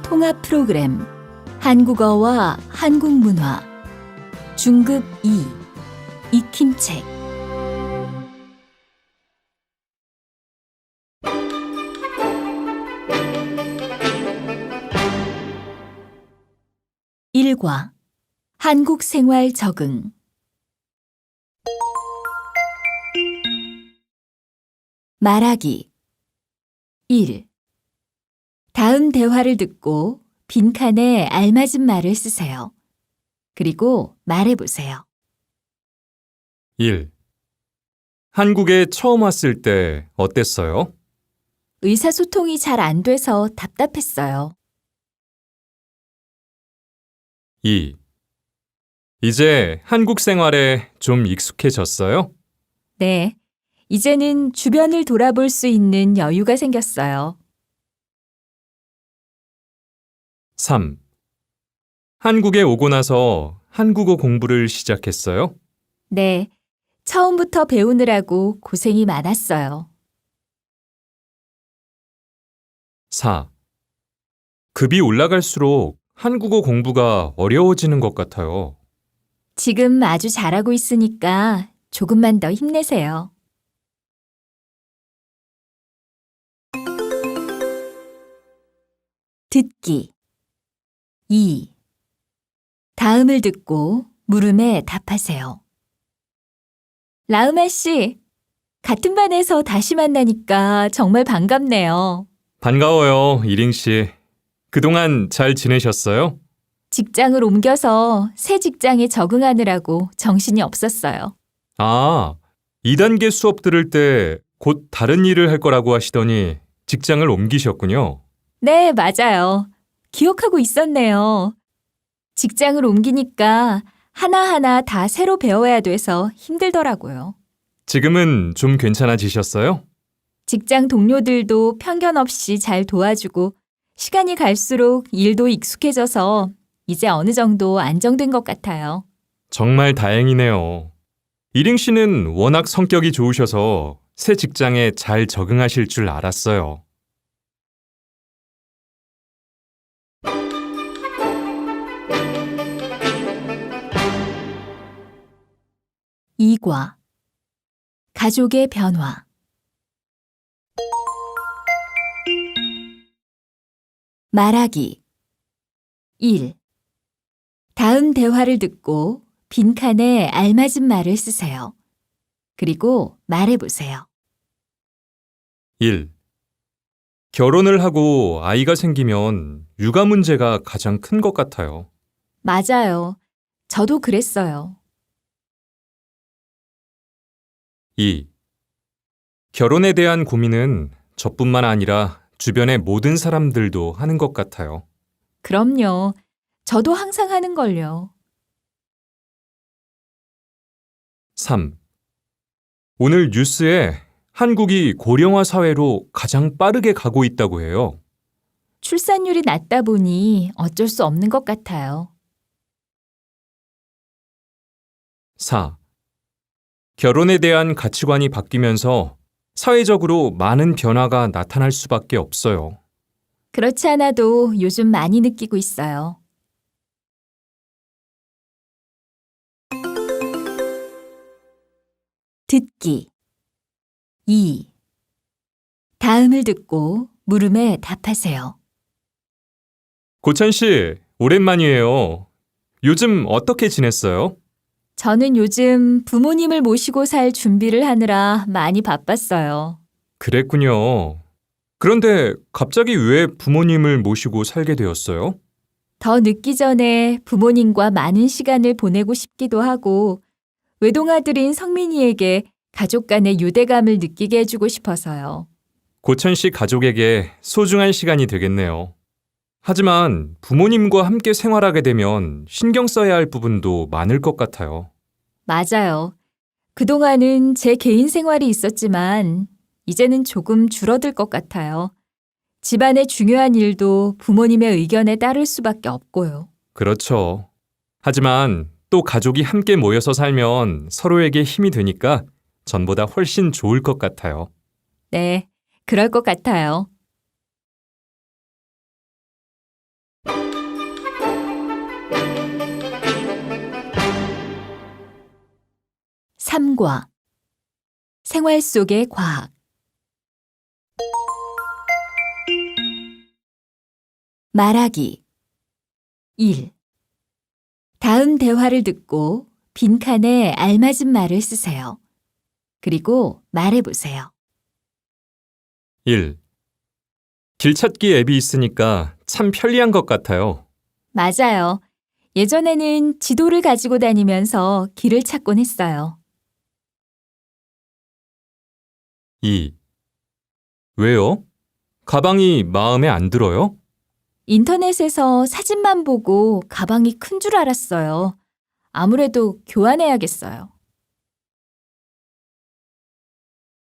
통합 프로그램 한국어와 한국문화 중급 2 익힘책 일과 한국 생활 적응 말하기 1. 다음 대화를 듣고 빈칸에 알맞은 말을 쓰세요. 그리고 말해보세요. 1. 한국에 처음 왔을 때 어땠어요? 의사소통이 잘 안 돼서 답답했어요. 2. 이제 한국 생활에 좀 익숙해졌어요? 네, 이제는 주변을 돌아볼 수 있는 여유가 생겼어요. 3. 한국에 오고 나서 한국어 공부를 시작했어요? 네, 처음부터 배우느라고 고생이 많았어요. 4. 급이 올라갈수록 한국어 공부가 어려워지는 것 같아요. 지금 아주 잘하고 있으니까 조금만 더 힘내세요. 듣기 2. 다음을 듣고 물음에 답하세요. 라우마 씨, 같은 반에서 다시 만나니까 정말 반갑네요. 반가워요, 이링 씨. 그동안 잘 지내셨어요? 직장을 옮겨서 새 직장에 적응하느라고 정신이 없었어요. 아, 2단계 수업 들을 때 곧 다른 일을 할 거라고 하시더니 직장을 옮기셨군요. 네, 맞아요. 기억하고 있었네요. 직장을 옮기니까 하나하나 다 새로 배워야 돼서 힘들더라고요. 지금은 좀 괜찮아지셨어요? 직장 동료들도 편견 없이 잘 도와주고 시간이 갈수록 일도 익숙해져서 이제 어느 정도 안정된 것 같아요. 정말 다행이네요. 이링 씨는 워낙 성격이 좋으셔서 새 직장에 잘 적응하실 줄 알았어요. 이과 가족의 변화 말하기 1. 다음 대화를 듣고 빈칸에 알맞은 말을 쓰세요. 그리고 말해보세요. 1. 결혼을 하고 아이가 생기면 육아 문제가 가장 큰 것 같아요. 맞아요. 저도 그랬어요. 2. 결혼에 대한 고민은 저뿐만 아니라 주변의 모든 사람들도 하는 것 같아요. 그럼요. 저도 항상 하는 걸요. 3. 오늘 뉴스에 한국이 고령화 사회로 가장 빠르게 가고 있다고 해요. 출산율이 낮다 보니 어쩔 수 없는 것 같아요. 4. 결혼에 대한 가치관이 바뀌면서 사회적으로 많은 변화가 나타날 수밖에 없어요. 그렇지 않아도 요즘 많이 느끼고 있어요. 듣기 2. 다음을 듣고 물음에 답하세요. 고찬 씨, 오랜만이에요. 요즘 어떻게 지냈어요? 저는 요즘 부모님을 모시고 살 준비를 하느라 많이 바빴어요. 그랬군요. 그런데 갑자기 왜 부모님을 모시고 살게 되었어요? 더 늦기 전에 부모님과 많은 시간을 보내고 싶기도 하고 외동아들인 성민이에게 가족 간의 유대감을 느끼게 해주고 싶어서요. 고찬 씨 가족에게 소중한 시간이 되겠네요. 하지만 부모님과 함께 생활하게 되면 신경 써야 할 부분도 많을 것 같아요. 맞아요. 그동안은 제 개인 생활이 있었지만 이제는 조금 줄어들 것 같아요. 집안의 중요한 일도 부모님의 의견에 따를 수밖에 없고요. 그렇죠. 하지만 또 가족이 함께 모여서 살면 서로에게 힘이 되니까 전보다 훨씬 좋을 것 같아요. 네, 그럴 것 같아요. 3과 생활 속의 과학 말하기 1. 다음 대화를 듣고 빈칸에 알맞은 말을 쓰세요. 그리고 말해보세요. 1. 길찾기 앱이 있으니까 참 편리한 것 같아요. 맞아요. 예전에는 지도를 가지고 다니면서 길을 찾곤 했어요. 2. 왜요? 가방이 마음에 안 들어요? 인터넷에서 사진만 보고 가방이 큰 줄 알았어요. 아무래도 교환해야겠어요.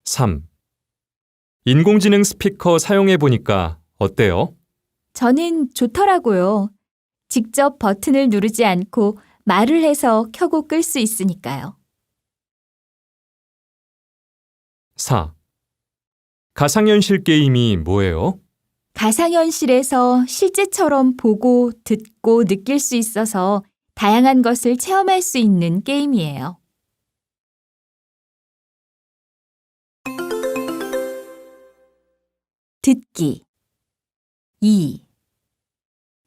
3. 인공지능 스피커 사용해 보니까 어때요? 저는 좋더라고요. 직접 버튼을 누르지 않고 말을 해서 켜고 끌 수 있으니까요. 4. 가상현실 게임이 뭐예요? 가상현실에서 실제처럼 보고, 듣고, 느낄 수 있어서 다양한 것을 체험할 수 있는 게임이에요. 듣기 2.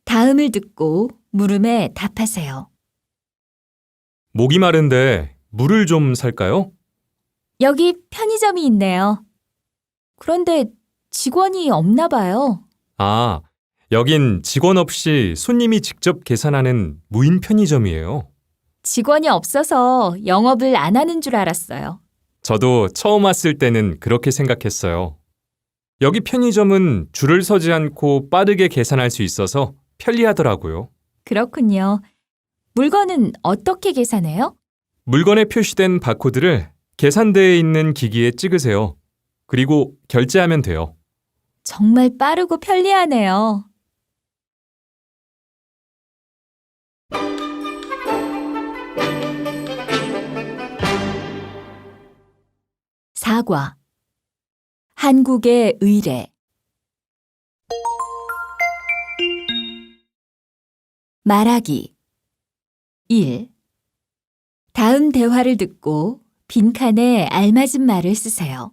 다음을 듣고 물음에 답하세요. 목이 마른데 물을 좀 살까요? 여기 편의점이 있네요. 그런데 직원이 없나 봐요. 아, 여긴 직원 없이 손님이 직접 계산하는 무인 편의점이에요. 직원이 없어서 영업을 안 하는 줄 알았어요. 저도 처음 왔을 때는 그렇게 생각했어요. 여기 편의점은 줄을 서지 않고 빠르게 계산할 수 있어서 편리하더라고요. 그렇군요. 물건은 어떻게 계산해요? 물건에 표시된 바코드를 계산대에 있는 기기에 찍으세요. 그리고 결제하면 돼요. 정말 빠르고 편리하네요. 사과 한국의 의뢰 말하기 1. 다음 대화를 듣고 빈칸에 알맞은 말을 쓰세요.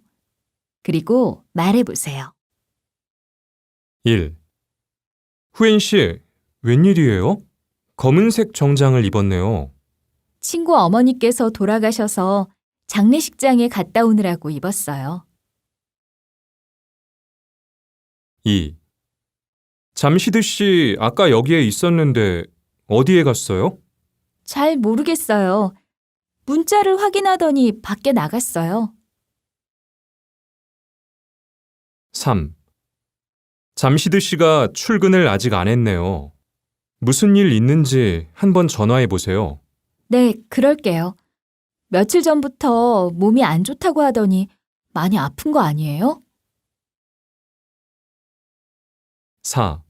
그리고 말해보세요. 1. 후엔 씨, 웬일이에요? 검은색 정장을 입었네요. 친구 어머니께서 돌아가셔서 장례식장에 갔다 오느라고 입었어요. 2. 잠시드 씨, 아까 여기에 있었는데 어디에 갔어요? 잘 모르겠어요. 문자를 확인하더니 밖에 나갔어요. 3. 잠시드 씨가 출근을 아직 안 했네요. 무슨 일 있는지 한번 전화해 보세요. 네, 그럴게요. 며칠 전부터 몸이 안 좋다고 하더니 많이 아픈 거 아니에요? 4.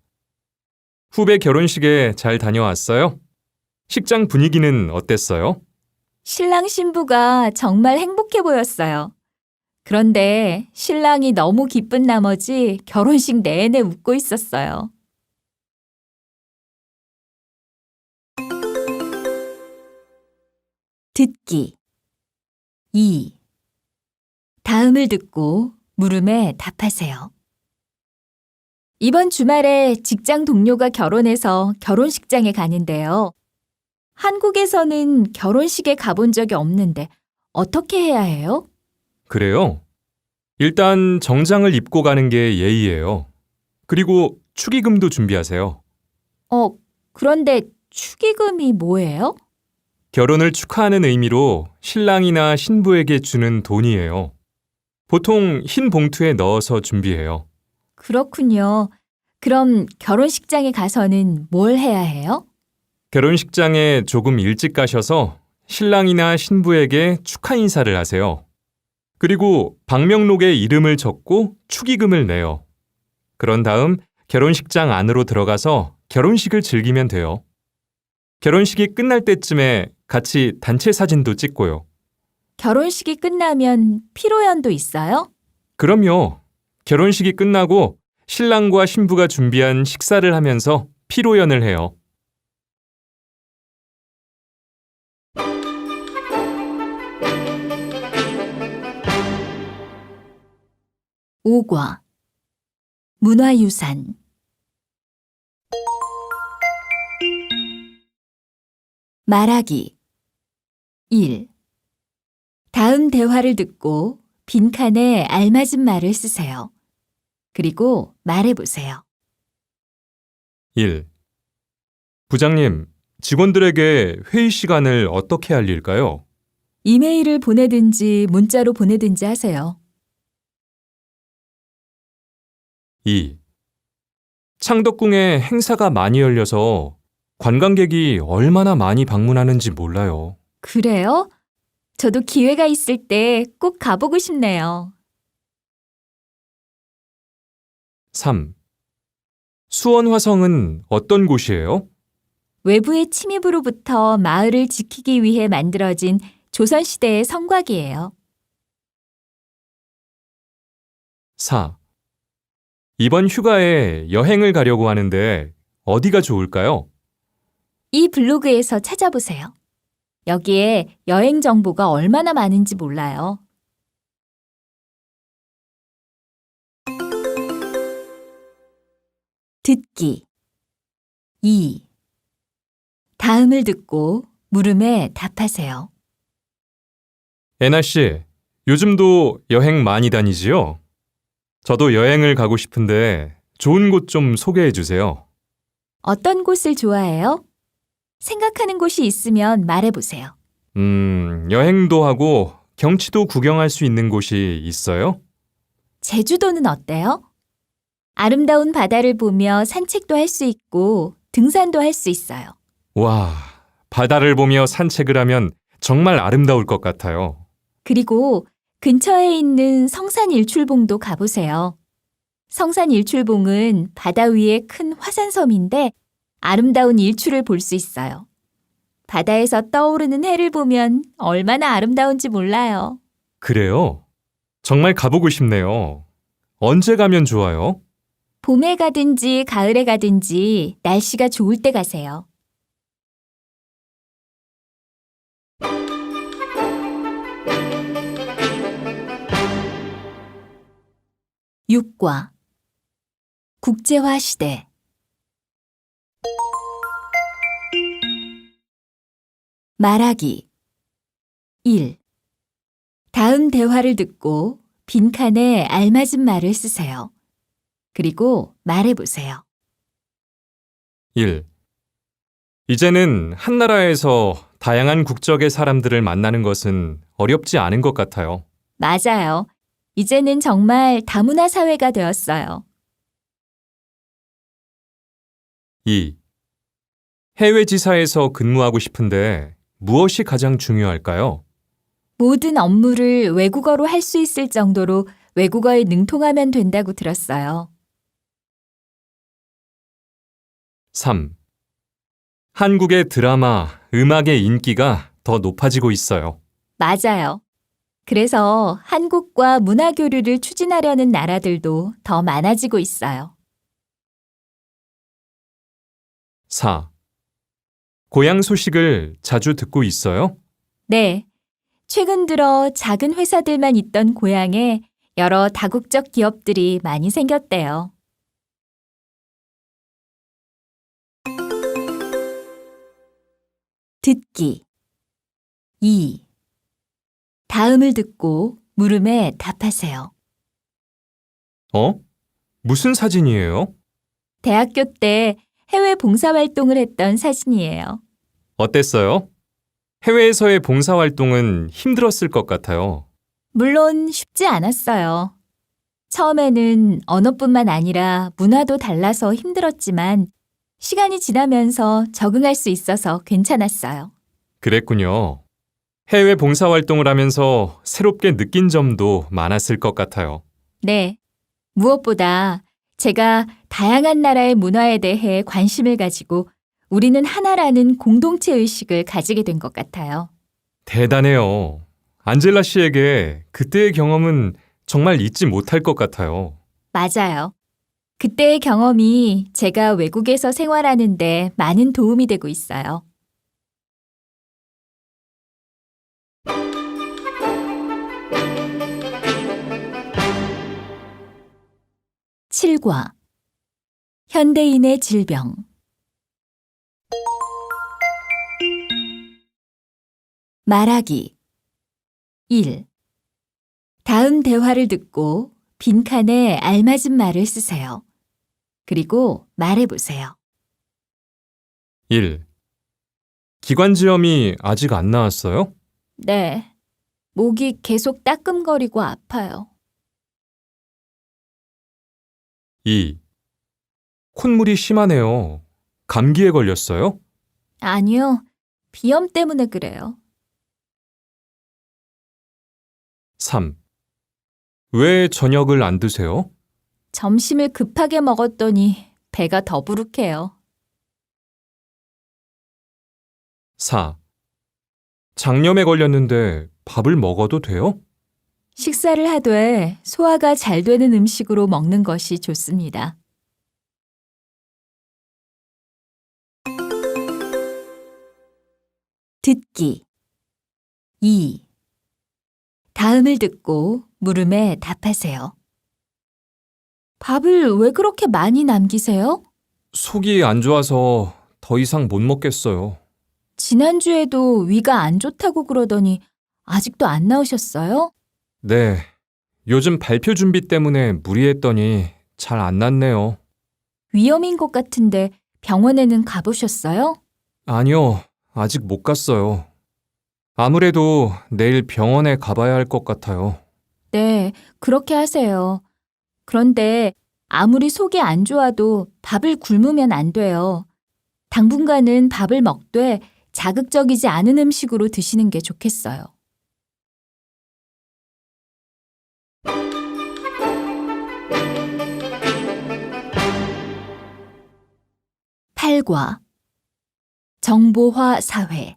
후배 결혼식에 잘 다녀왔어요? 식장 분위기는 어땠어요? 신랑 신부가 정말 행복해 보였어요. 그런데 신랑이 너무 기쁜 나머지 결혼식 내내 웃고 있었어요. 듣기 2. 다음을 듣고 물음에 답하세요. 이번 주말에 직장 동료가 결혼해서 결혼식장에 가는데요. 한국에서는 결혼식에 가본 적이 없는데 어떻게 해야 해요? 그래요? 일단 정장을 입고 가는 게 예의예요. 그리고 축의금도 준비하세요. 그런데 축의금이 뭐예요? 결혼을 축하하는 의미로 신랑이나 신부에게 주는 돈이에요. 보통 흰 봉투에 넣어서 준비해요. 그렇군요. 그럼 결혼식장에 가서는 뭘 해야 해요? 결혼식장에 조금 일찍 가셔서 신랑이나 신부에게 축하 인사를 하세요. 그리고 방명록에 이름을 적고 축의금을 내요. 그런 다음 결혼식장 안으로 들어가서 결혼식을 즐기면 돼요. 결혼식이 끝날 때쯤에 같이 단체 사진도 찍고요. 결혼식이 끝나면 피로연도 있어요? 그럼요. 결혼식이 끝나고 신랑과 신부가 준비한 식사를 하면서 피로연을 해요. 5과 문화유산 말하기 1. 다음 대화를 듣고 빈칸에 알맞은 말을 쓰세요. 그리고 말해보세요. 1. 부장님, 직원들에게 회의 시간을 어떻게 알릴까요? 이메일을 보내든지 문자로 보내든지 하세요. 2. 창덕궁에 행사가 많이 열려서 관광객이 얼마나 많이 방문하는지 몰라요. 그래요? 저도 기회가 있을 때 꼭 가보고 싶네요. 3. 수원화성은 어떤 곳이에요? 외부의 침입으로부터 마을을 지키기 위해 만들어진 조선시대의 성곽이에요. 4. 이번 휴가에 여행을 가려고 하는데 어디가 좋을까요? 이 블로그에서 찾아보세요. 여기에 여행 정보가 얼마나 많은지 몰라요. 듣기 2. 다음을 듣고 물음에 답하세요. 애나 씨, 요즘도 여행 많이 다니지요? 저도 여행을 가고 싶은데 좋은 곳 좀 소개해 주세요. 어떤 곳을 좋아해요? 생각하는 곳이 있으면 말해보세요. 여행도 하고 경치도 구경할 수 있는 곳이 있어요? 제주도는 어때요? 아름다운 바다를 보며 산책도 할 수 있고 등산도 할 수 있어요. 와, 바다를 보며 산책을 하면 정말 아름다울 것 같아요. 그리고 근처에 있는 성산 일출봉도 가보세요. 성산 일출봉은 바다 위에 큰 화산섬인데 아름다운 일출을 볼 수 있어요. 바다에서 떠오르는 해를 보면 얼마나 아름다운지 몰라요. 그래요? 정말 가보고 싶네요. 언제 가면 좋아요? 봄에 가든지 가을에 가든지 날씨가 좋을 때 가세요. 육과 국제화 시대 말하기 1. 다음 대화를 듣고 빈칸에 알맞은 말을 쓰세요. 그리고 말해보세요. 1. 이제는 한 나라에서 다양한 국적의 사람들을 만나는 것은 어렵지 않은 것 같아요. 맞아요. 이제는 정말 다문화 사회가 되었어요. 2. 해외 지사에서 근무하고 싶은데 무엇이 가장 중요할까요? 모든 업무를 외국어로 할 수 있을 정도로 외국어에 능통하면 된다고 들었어요. 3. 한국의 드라마, 음악의 인기가 더 높아지고 있어요. 맞아요. 그래서 한국과 문화 교류를 추진하려는 나라들도 더 많아지고 있어요. 4. 고향 소식을 자주 듣고 있어요? 네. 최근 들어 작은 회사들만 있던 고향에 여러 다국적 기업들이 많이 생겼대요. 듣기 2. 다음을 듣고 물음에 답하세요. 어? 무슨 사진이에요? 대학교 때 해외 봉사활동을 했던 사진이에요. 어땠어요? 해외에서의 봉사활동은 힘들었을 것 같아요. 물론 쉽지 않았어요. 처음에는 언어뿐만 아니라 문화도 달라서 힘들었지만 시간이 지나면서 적응할 수 있어서 괜찮았어요. 그랬군요. 해외 봉사활동을 하면서 새롭게 느낀 점도 많았을 것 같아요. 네. 무엇보다 제가 다양한 나라의 문화에 대해 관심을 가지고 우리는 하나라는 공동체 의식을 가지게 된 것 같아요. 대단해요. 안젤라 씨에게 그때의 경험은 정말 잊지 못할 것 같아요. 맞아요. 그때의 경험이 제가 외국에서 생활하는데 많은 도움이 되고 있어요. 7과 현대인의 질병 말하기 1. 다음 대화를 듣고 빈칸에 알맞은 말을 쓰세요. 그리고 말해보세요. 1. 기관지염이 아직 안 나았어요? 네. 목이 계속 따끔거리고 아파요. 2. 콧물이 심하네요. 감기에 걸렸어요? 아니요. 비염 때문에 그래요. 3. 왜 저녁을 안 드세요? 점심을 급하게 먹었더니 배가 더부룩해요. 4. 장염에 걸렸는데 밥을 먹어도 돼요? 식사를 하되 소화가 잘 되는 음식으로 먹는 것이 좋습니다. 듣기 2. 다음을 듣고 물음에 답하세요. 밥을 왜 그렇게 많이 남기세요? 속이 안 좋아서 더 이상 못 먹겠어요. 지난주에도 위가 안 좋다고 그러더니 아직도 안 나오셨어요? 네. 요즘 발표 준비 때문에 무리했더니 잘 안 났네요. 위험인 것 같은데 병원에는 가보셨어요? 아니요. 아직 못 갔어요. 아무래도 내일 병원에 가봐야 할 것 같아요. 네, 그렇게 하세요. 그런데 아무리 속이 안 좋아도 밥을 굶으면 안 돼요. 당분간은 밥을 먹되 자극적이지 않은 음식으로 드시는 게 좋겠어요. 팔과 정보화 사회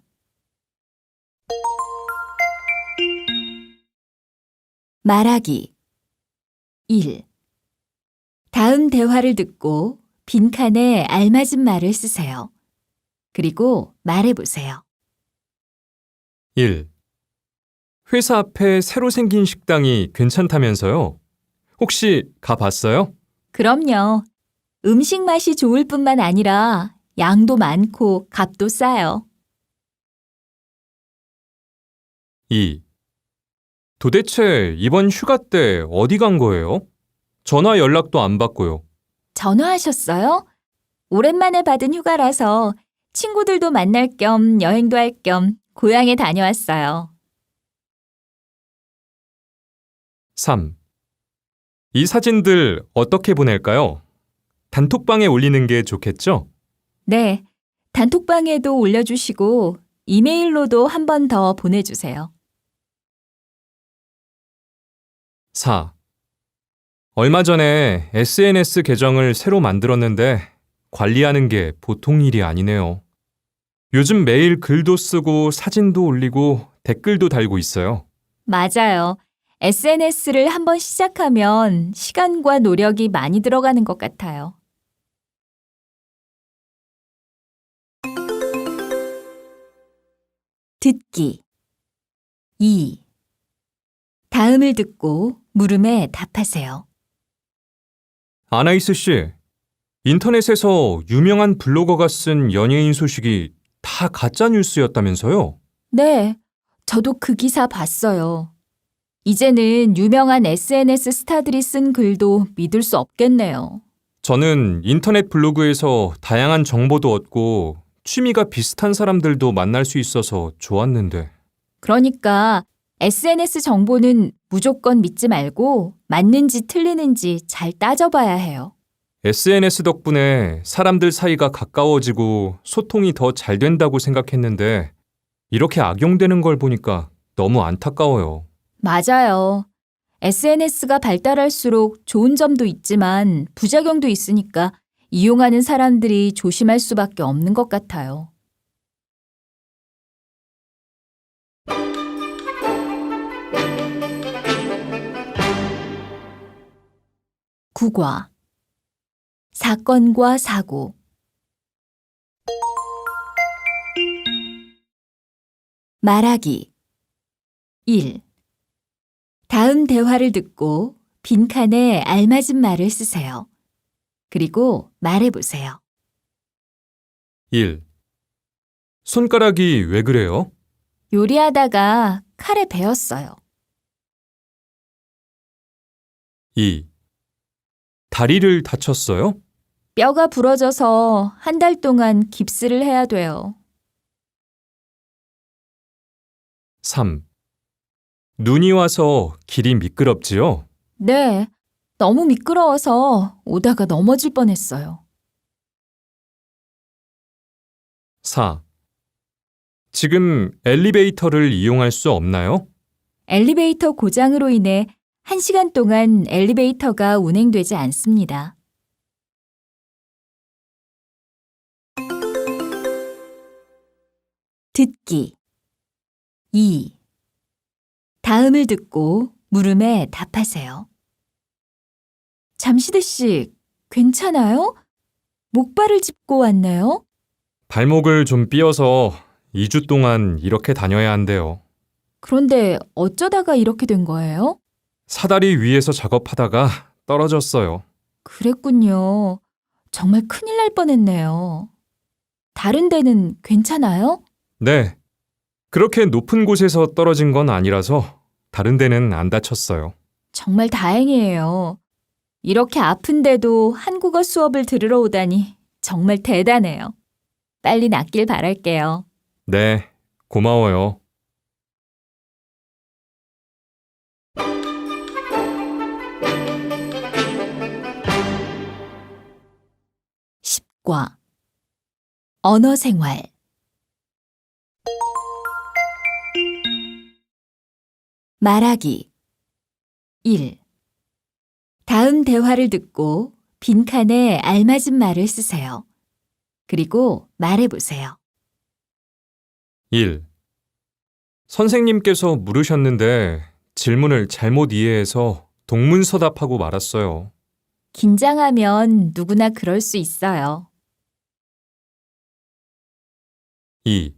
말하기 1. 다음 대화를 듣고 빈칸에 알맞은 말을 쓰세요. 그리고 말해보세요. 1. 회사 앞에 새로 생긴 식당이 괜찮다면서요? 혹시 가봤어요? 그럼요. 음식 맛이 좋을 뿐만 아니라 양도 많고 값도 싸요. 2. 도대체 이번 휴가 때 어디 간 거예요? 전화 연락도 안 받고요. 전화하셨어요? 오랜만에 받은 휴가라서 친구들도 만날 겸 여행도 할 겸 고향에 다녀왔어요. 3. 이 사진들 어떻게 보낼까요? 단톡방에 올리는 게 좋겠죠? 네, 단톡방에도 올려주시고 이메일로도 한 번 더 보내주세요. 4. 얼마 전에 SNS 계정을 새로 만들었는데 관리하는 게 보통 일이 아니네요. 요즘 매일 글도 쓰고 사진도 올리고 댓글도 달고 있어요. 맞아요. SNS를 한번 시작하면 시간과 노력이 많이 들어가는 것 같아요. 듣기 2. 다음을 듣고 물음에 답하세요. 아나이스 씨, 인터넷에서 유명한 블로거가 쓴 연예인 소식이 다 가짜 뉴스였다면서요? 네, 저도 그 기사 봤어요. 이제는 유명한 SNS 스타들이 쓴 글도 믿을 수 없겠네요. 저는 인터넷 블로그에서 다양한 정보도 얻고 취미가 비슷한 사람들도 만날 수 있어서 좋았는데. 그러니까 SNS 정보는 무조건 믿지 말고 맞는지 틀리는지 잘 따져봐야 해요. SNS 덕분에 사람들 사이가 가까워지고 소통이 더 잘 된다고 생각했는데 이렇게 악용되는 걸 보니까 너무 안타까워요. 맞아요. SNS가 발달할수록 좋은 점도 있지만 부작용도 있으니까 이용하는 사람들이 조심할 수밖에 없는 것 같아요. 국어 사건과 사고 말하기 1. 다음 대화를 듣고 빈칸에 알맞은 말을 쓰세요. 그리고 말해보세요. 1. 손가락이 왜 그래요? 요리하다가 칼에 베었어요. 2. 다리를 다쳤어요? 뼈가 부러져서 한 달 동안 깁스를 해야 돼요. 3. 눈이 와서 길이 미끄럽지요? 네, 너무 미끄러워서 오다가 넘어질 뻔했어요. 4. 지금 엘리베이터를 이용할 수 없나요? 엘리베이터 고장으로 인해 1시간 동안 엘리베이터가 운행되지 않습니다. 듣기 2. 다음을 듣고 물음에 답하세요. 잠시대 씨, 괜찮아요? 목발을 짚고 왔나요? 발목을 좀 삐어서 2주 동안 이렇게 다녀야 한대요. 그런데 어쩌다가 이렇게 된 거예요? 사다리 위에서 작업하다가 떨어졌어요. 그랬군요. 정말 큰일 날 뻔했네요. 다른 데는 괜찮아요? 네. 그렇게 높은 곳에서 떨어진 건 아니라서 다른 데는 안 다쳤어요. 정말 다행이에요. 이렇게 아픈데도 한국어 수업을 들으러 오다니 정말 대단해요. 빨리 낫길 바랄게요. 네, 고마워요. 십과 언어 생활 말하기 1. 다음 대화를 듣고 빈칸에 알맞은 말을 쓰세요. 그리고 말해보세요. 1. 선생님께서 물으셨는데 질문을 잘못 이해해서 동문서답하고 말았어요. 긴장하면 누구나 그럴 수 있어요. 2.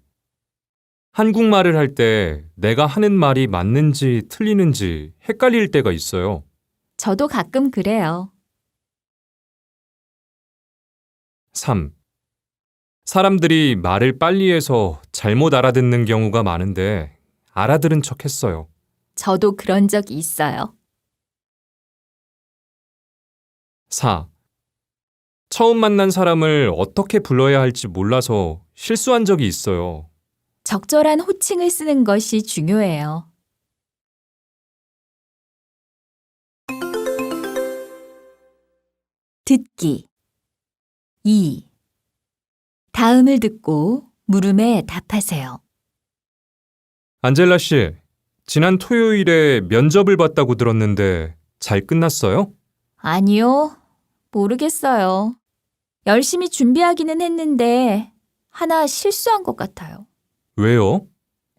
한국말을 할 때 내가 하는 말이 맞는지 틀리는지 헷갈릴 때가 있어요. 저도 가끔 그래요. 3. 사람들이 말을 빨리 해서 잘못 알아듣는 경우가 많은데 알아들은 척 했어요. 저도 그런 적 있어요. 4. 처음 만난 사람을 어떻게 불러야 할지 몰라서 실수한 적이 있어요. 적절한 호칭을 쓰는 것이 중요해요. 듣기 2. 다음을 듣고 물음에 답하세요. 안젤라 씨, 지난 토요일에 면접을 봤다고 들었는데 잘 끝났어요? 아니요, 모르겠어요. 열심히 준비하기는 했는데 하나 실수한 것 같아요. 왜요?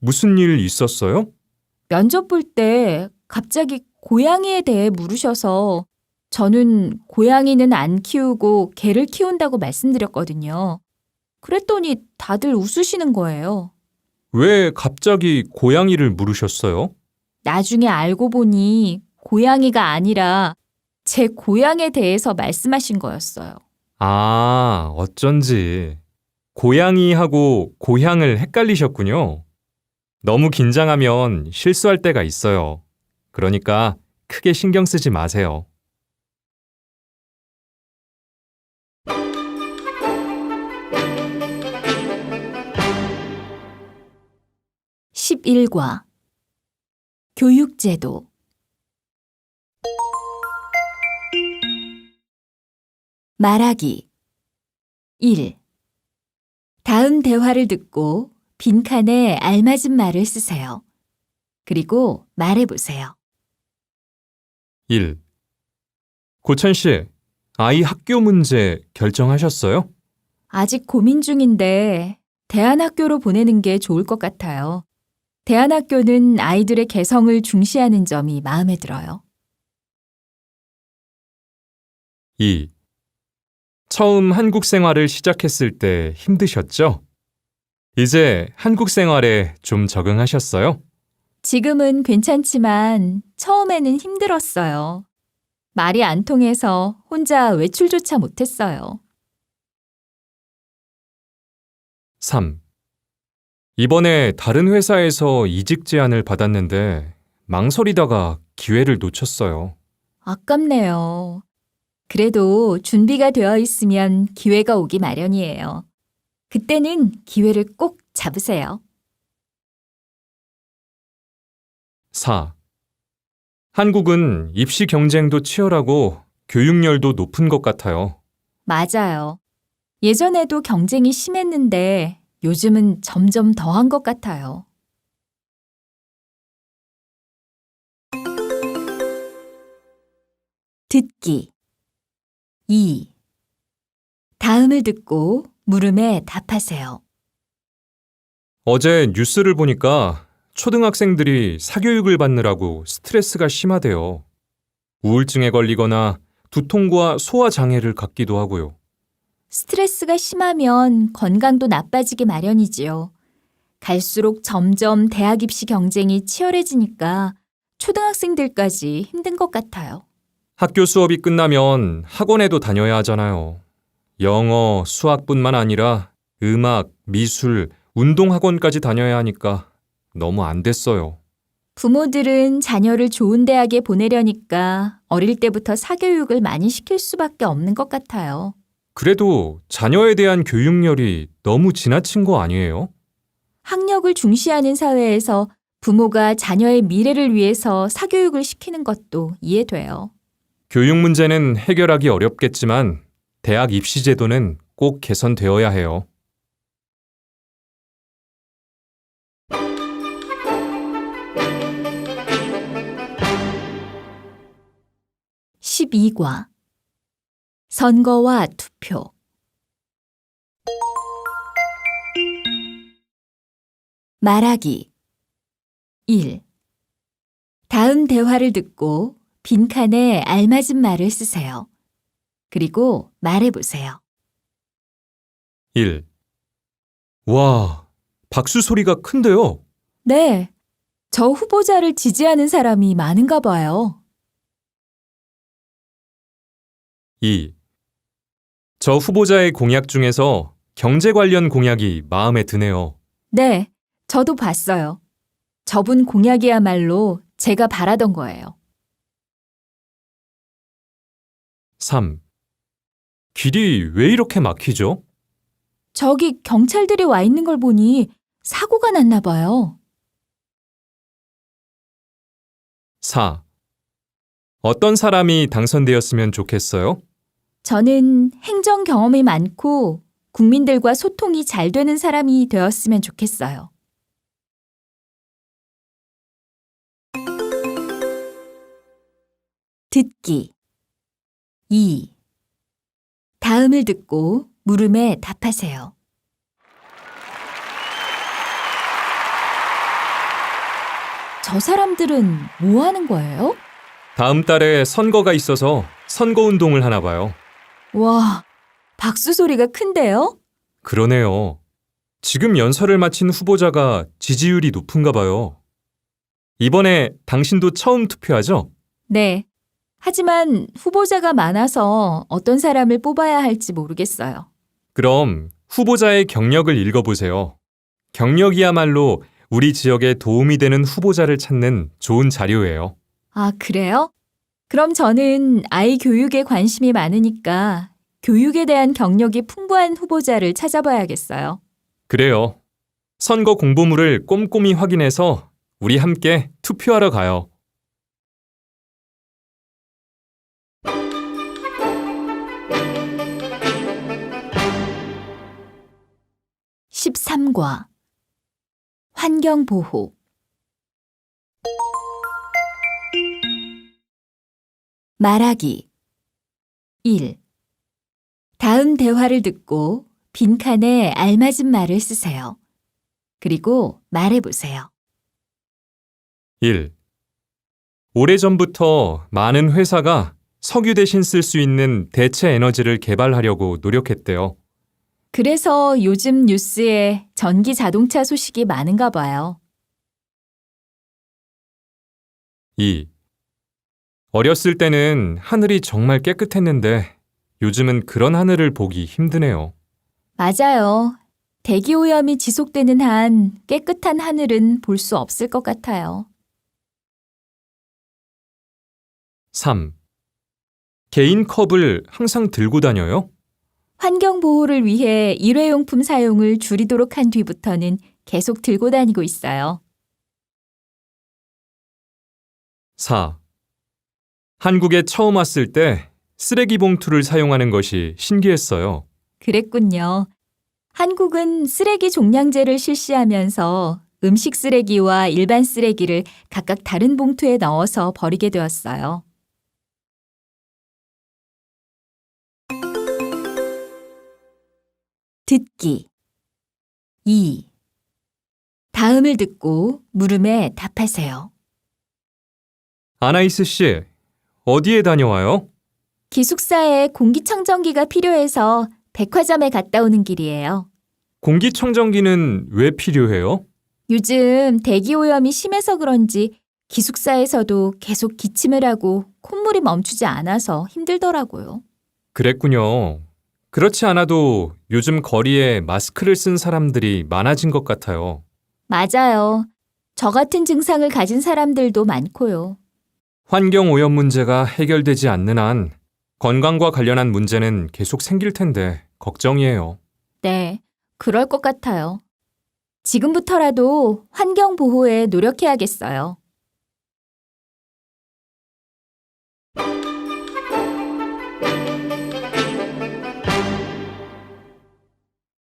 무슨 일 있었어요? 면접 볼 때 갑자기 고양이에 대해 물으셔서 저는 고양이는 안 키우고 개를 키운다고 말씀드렸거든요. 그랬더니 다들 웃으시는 거예요. 왜 갑자기 고양이를 물으셨어요? 나중에 알고 보니 고양이가 아니라 제 고향에 대해서 말씀하신 거였어요. 아, 어쩐지. 고양이하고 고향을 헷갈리셨군요. 너무 긴장하면 실수할 때가 있어요. 그러니까 크게 신경 쓰지 마세요. 11과 교육제도 말하기 1. 다음 대화를 듣고 빈칸에 알맞은 말을 쓰세요. 그리고 말해보세요. 1. 고찬 씨, 아이 학교 문제 결정하셨어요? 아직 고민 중인데 대안학교로 보내는 게 좋을 것 같아요. 대안학교는 아이들의 개성을 중시하는 점이 마음에 들어요. 2. 처음 한국 생활을 시작했을 때 힘드셨죠? 이제 한국 생활에 좀 적응하셨어요? 지금은 괜찮지만 처음에는 힘들었어요. 말이 안 통해서 혼자 외출조차 못했어요. 3. 이번에 다른 회사에서 이직 제안을 받았는데 망설이다가 기회를 놓쳤어요. 아깝네요. 그래도 준비가 되어 있으면 기회가 오기 마련이에요. 그때는 기회를 꼭 잡으세요. 4. 한국은 입시 경쟁도 치열하고 교육열도 높은 것 같아요. 맞아요. 예전에도 경쟁이 심했는데 요즘은 점점 더한 것 같아요. 듣기 2. 다음을 듣고 물음에 답하세요. 어제 뉴스를 보니까 초등학생들이 사교육을 받느라고 스트레스가 심하대요. 우울증에 걸리거나 두통과 소화 장애를 갖기도 하고요. 스트레스가 심하면 건강도 나빠지기 마련이지요. 갈수록 점점 대학 입시 경쟁이 치열해지니까 초등학생들까지 힘든 것 같아요. 학교 수업이 끝나면 학원에도 다녀야 하잖아요. 영어, 수학뿐만 아니라 음악, 미술, 운동학원까지 다녀야 하니까 너무 안 됐어요. 부모들은 자녀를 좋은 대학에 보내려니까 어릴 때부터 사교육을 많이 시킬 수밖에 없는 것 같아요. 그래도 자녀에 대한 교육열이 너무 지나친 거 아니에요? 학력을 중시하는 사회에서 부모가 자녀의 미래를 위해서 사교육을 시키는 것도 이해돼요. 교육 문제는 해결하기 어렵겠지만 대학 입시 제도는 꼭 개선되어야 해요. 12과 선거와 투표 말하기 1. 다음 대화를 듣고 빈칸에 알맞은 말을 쓰세요. 그리고 말해보세요. 1. 와, 박수 소리가 큰데요? 네, 저 후보자를 지지하는 사람이 많은가 봐요. 2. 저 후보자의 공약 중에서 경제 관련 공약이 마음에 드네요. 네, 저도 봤어요. 저분 공약이야말로 제가 바라던 거예요. 3. 길이 왜 이렇게 막히죠? 저기 경찰들이 와 있는 걸 보니 사고가 났나 봐요. 4. 어떤 사람이 당선되었으면 좋겠어요? 저는 행정 경험이 많고 국민들과 소통이 잘 되는 사람이 되었으면 좋겠어요. 듣기 2. 다음을 듣고 물음에 답하세요. 저 사람들은 뭐 하는 거예요? 다음 달에 선거가 있어서 선거운동을 하나 봐요. 와, 박수 소리가 큰데요? 그러네요. 지금 연설을 마친 후보자가 지지율이 높은가 봐요. 이번에 당신도 처음 투표하죠? 네. 하지만 후보자가 많아서 어떤 사람을 뽑아야 할지 모르겠어요. 그럼 후보자의 경력을 읽어보세요. 경력이야말로 우리 지역에 도움이 되는 후보자를 찾는 좋은 자료예요. 아, 그래요? 그럼 저는 아이 교육에 관심이 많으니까 교육에 대한 경력이 풍부한 후보자를 찾아봐야겠어요. 그래요. 선거 공보물을 꼼꼼히 확인해서 우리 함께 투표하러 가요. 13과 환경보호 말하기 1. 다음 대화를 듣고 빈칸에 알맞은 말을 쓰세요. 그리고 말해보세요. 1. 오래전부터 많은 회사가 석유 대신 쓸 수 있는 대체 에너지를 개발하려고 노력했대요. 그래서 요즘 뉴스에 전기 자동차 소식이 많은가 봐요. 2. 어렸을 때는 하늘이 정말 깨끗했는데 요즘은 그런 하늘을 보기 힘드네요. 맞아요. 대기 오염이 지속되는 한 깨끗한 하늘은 볼 수 없을 것 같아요. 3. 개인 컵을 항상 들고 다녀요? 환경 보호를 위해 일회용품 사용을 줄이도록 한 뒤부터는 계속 들고 다니고 있어요. 4. 한국에 처음 왔을 때 쓰레기 봉투를 사용하는 것이 신기했어요. 그랬군요. 한국은 쓰레기 종량제를 실시하면서 음식 쓰레기와 일반 쓰레기를 각각 다른 봉투에 넣어서 버리게 되었어요. 듣기 2. 다음을 듣고 물음에 답하세요. 아나이스 씨, 어디에 다녀와요? 기숙사에 공기청정기가 필요해서 백화점에 갔다 오는 길이에요. 공기청정기는 왜 필요해요? 요즘 대기 오염이 심해서 그런지 기숙사에서도 계속 기침을 하고 콧물이 멈추지 않아서 힘들더라고요. 그랬군요. 그렇지 않아도 요즘 거리에 마스크를 쓴 사람들이 많아진 것 같아요. 맞아요. 저 같은 증상을 가진 사람들도 많고요. 환경 오염 문제가 해결되지 않는 한 건강과 관련한 문제는 계속 생길 텐데 걱정이에요. 네, 그럴 것 같아요. 지금부터라도 환경 보호에 노력해야겠어요.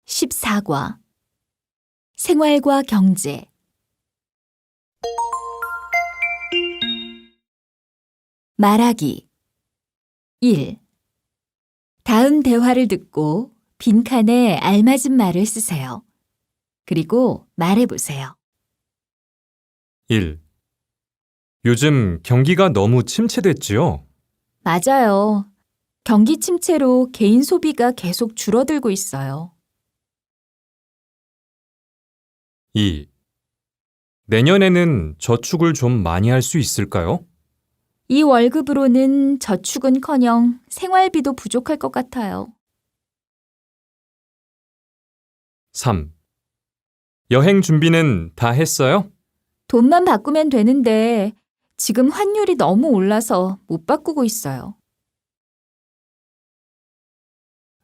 14과 생활과 경제 말하기 1. 다음 대화를 듣고 빈칸에 알맞은 말을 쓰세요. 그리고 말해보세요. 1. 요즘 경기가 너무 침체됐지요? 맞아요. 경기 침체로 개인 소비가 계속 줄어들고 있어요. 2. 내년에는 저축을 좀 많이 할 수 있을까요? 이 월급으로는 저축은커녕 생활비도 부족할 것 같아요. 3. 여행 준비는 다 했어요? 돈만 바꾸면 되는데 지금 환율이 너무 올라서 못 바꾸고 있어요.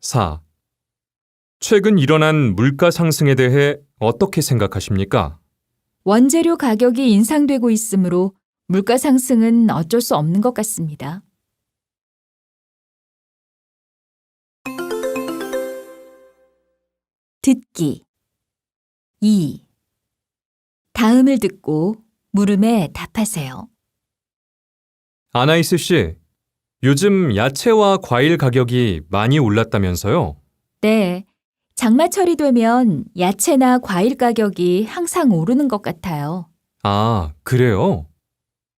4. 최근 일어난 물가 상승에 대해 어떻게 생각하십니까? 원재료 가격이 인상되고 있으므로 물가 상승은 어쩔 수 없는 것 같습니다. 듣기 2. 다음을 듣고 물음에 답하세요. 아나이스 씨, 요즘 야채와 과일 가격이 많이 올랐다면서요? 네, 장마철이 되면 야채나 과일 가격이 항상 오르는 것 같아요. 아, 그래요?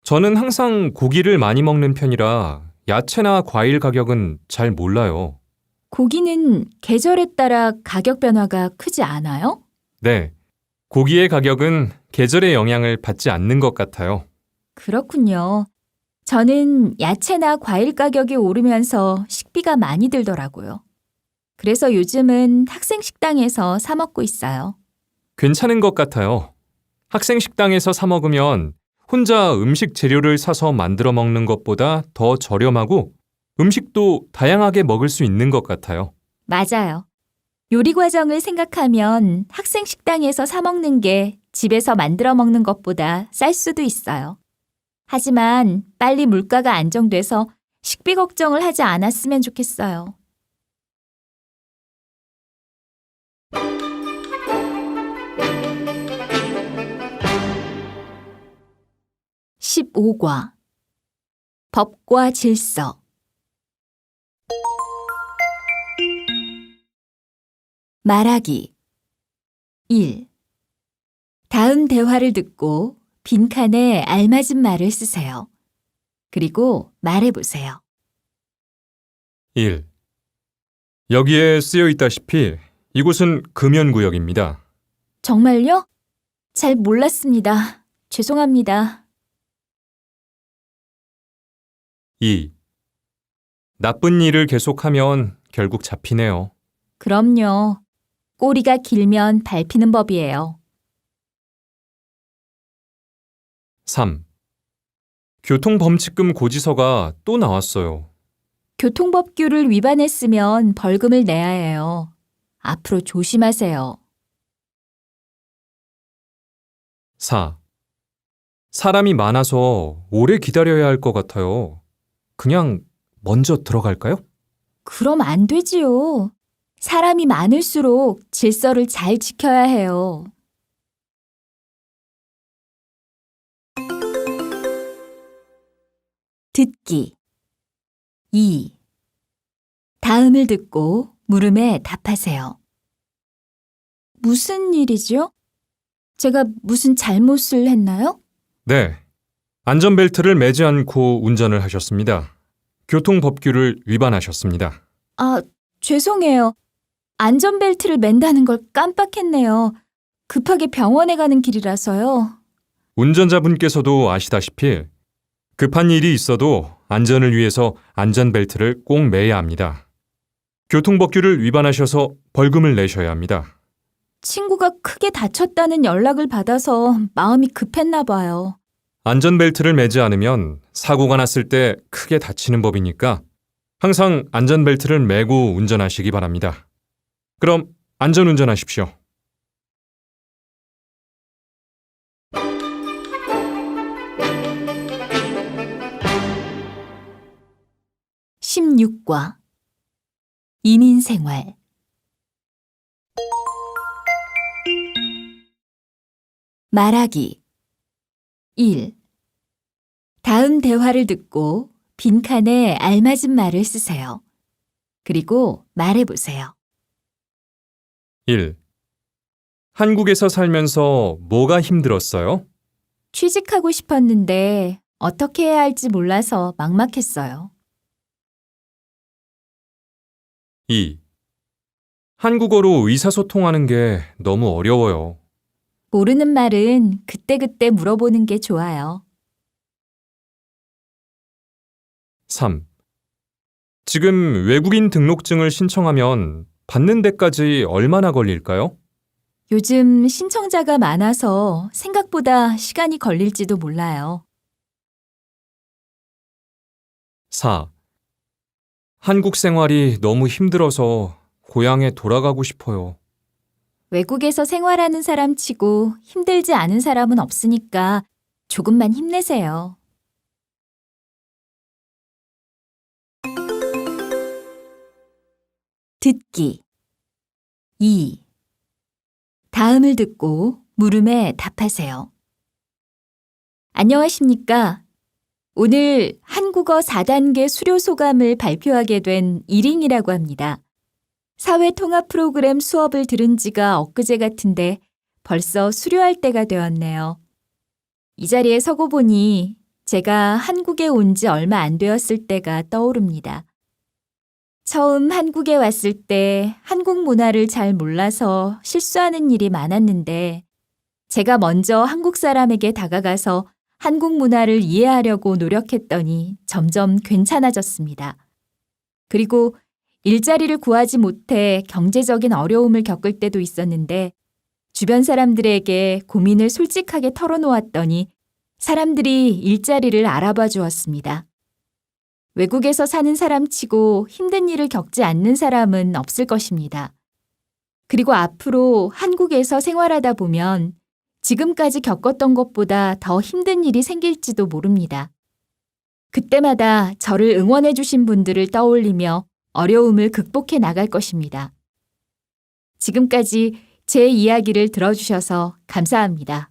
저는 항상 고기를 많이 먹는 편이라 야채나 과일 가격은 잘 몰라요. 고기는 계절에 따라 가격 변화가 크지 않아요? 네, 고기의 가격은 계절의 영향을 받지 않는 것 같아요. 그렇군요. 저는 야채나 과일 가격이 오르면서 식비가 많이 들더라고요. 그래서 요즘은 학생 식당에서 사 먹고 있어요. 괜찮은 것 같아요. 학생 식당에서 사 먹으면 혼자 음식 재료를 사서 만들어 먹는 것보다 더 저렴하고 음식도 다양하게 먹을 수 있는 것 같아요. 맞아요. 요리 과정을 생각하면 학생 식당에서 사 먹는 게 집에서 만들어 먹는 것보다 쌀 수도 있어요. 하지만 빨리 물가가 안정돼서 식비 걱정을 하지 않았으면 좋겠어요. 15과 법과 질서 말하기 1. 다음 대화를 듣고 빈칸에 알맞은 말을 쓰세요. 그리고 말해보세요. 1. 여기에 쓰여 있다시피 이곳은 금연구역입니다. 정말요? 잘 몰랐습니다. 죄송합니다. 2. 나쁜 일을 계속하면 결국 잡히네요. 그럼요. 꼬리가 길면 밟히는 법이에요. 3. 교통범칙금 고지서가 또 나왔어요. 교통법규를 위반했으면 벌금을 내야 해요. 앞으로 조심하세요. 4. 사람이 많아서 오래 기다려야 할 것 같아요. 그냥 먼저 들어갈까요? 그럼 안 되지요. 사람이 많을수록 질서를 잘 지켜야 해요. 듣기 2. 다음을 듣고 물음에 답하세요. 무슨 일이죠? 제가 무슨 잘못을 했나요? 네. 안전벨트를 매지 않고 운전을 하셨습니다. 교통법규를 위반하셨습니다. 아, 죄송해요. 안전벨트를 맨다는 걸 깜빡했네요. 급하게 병원에 가는 길이라서요. 운전자분께서도 아시다시피 급한 일이 있어도 안전을 위해서 안전벨트를 꼭 매야 합니다. 교통법규를 위반하셔서 벌금을 내셔야 합니다. 친구가 크게 다쳤다는 연락을 받아서 마음이 급했나 봐요. 안전벨트를 매지 않으면 사고가 났을 때 크게 다치는 법이니까 항상 안전벨트를 매고 운전하시기 바랍니다. 그럼 안전운전하십시오. (16과) 이민생활 말하기 1. 다음 대화를 듣고 빈칸에 알맞은 말을 쓰세요. 그리고 말해보세요. 1. 한국에서 살면서 뭐가 힘들었어요? 취직하고 싶었는데 어떻게 해야 할지 몰라서 막막했어요. 2. 한국어로 의사소통하는 게 너무 어려워요. 모르는 말은 그때그때 물어보는 게 좋아요. 3. 지금 외국인 등록증을 신청하면 받는 데까지 얼마나 걸릴까요? 요즘 신청자가 많아서 생각보다 시간이 걸릴지도 몰라요. 4. 한국 생활이 너무 힘들어서 고향에 돌아가고 싶어요. 외국에서 생활하는 사람 치고 힘들지 않은 사람은 없으니까 조금만 힘내세요. 듣기 2. 다음을 듣고 물음에 답하세요. 안녕하십니까? 오늘 한국어 4단계 수료 소감을 발표하게 된 이링이라고 합니다. 사회통합 프로그램 수업을 들은 지가 엊그제 같은데 벌써 수료할 때가 되었네요. 이 자리에 서고 보니 제가 한국에 온 지 얼마 안 되었을 때가 떠오릅니다. 처음 한국에 왔을 때 한국 문화를 잘 몰라서 실수하는 일이 많았는데 제가 먼저 한국 사람에게 다가가서 한국 문화를 이해하려고 노력했더니 점점 괜찮아졌습니다. 그리고 일자리를 구하지 못해 경제적인 어려움을 겪을 때도 있었는데 주변 사람들에게 고민을 솔직하게 털어놓았더니 사람들이 일자리를 알아봐 주었습니다. 외국에서 사는 사람 치고 힘든 일을 겪지 않는 사람은 없을 것입니다. 그리고 앞으로 한국에서 생활하다 보면 지금까지 겪었던 것보다 더 힘든 일이 생길지도 모릅니다. 그때마다 저를 응원해 주신 분들을 떠올리며 어려움을 극복해 나갈 것입니다. 지금까지 제 이야기를 들어주셔서 감사합니다.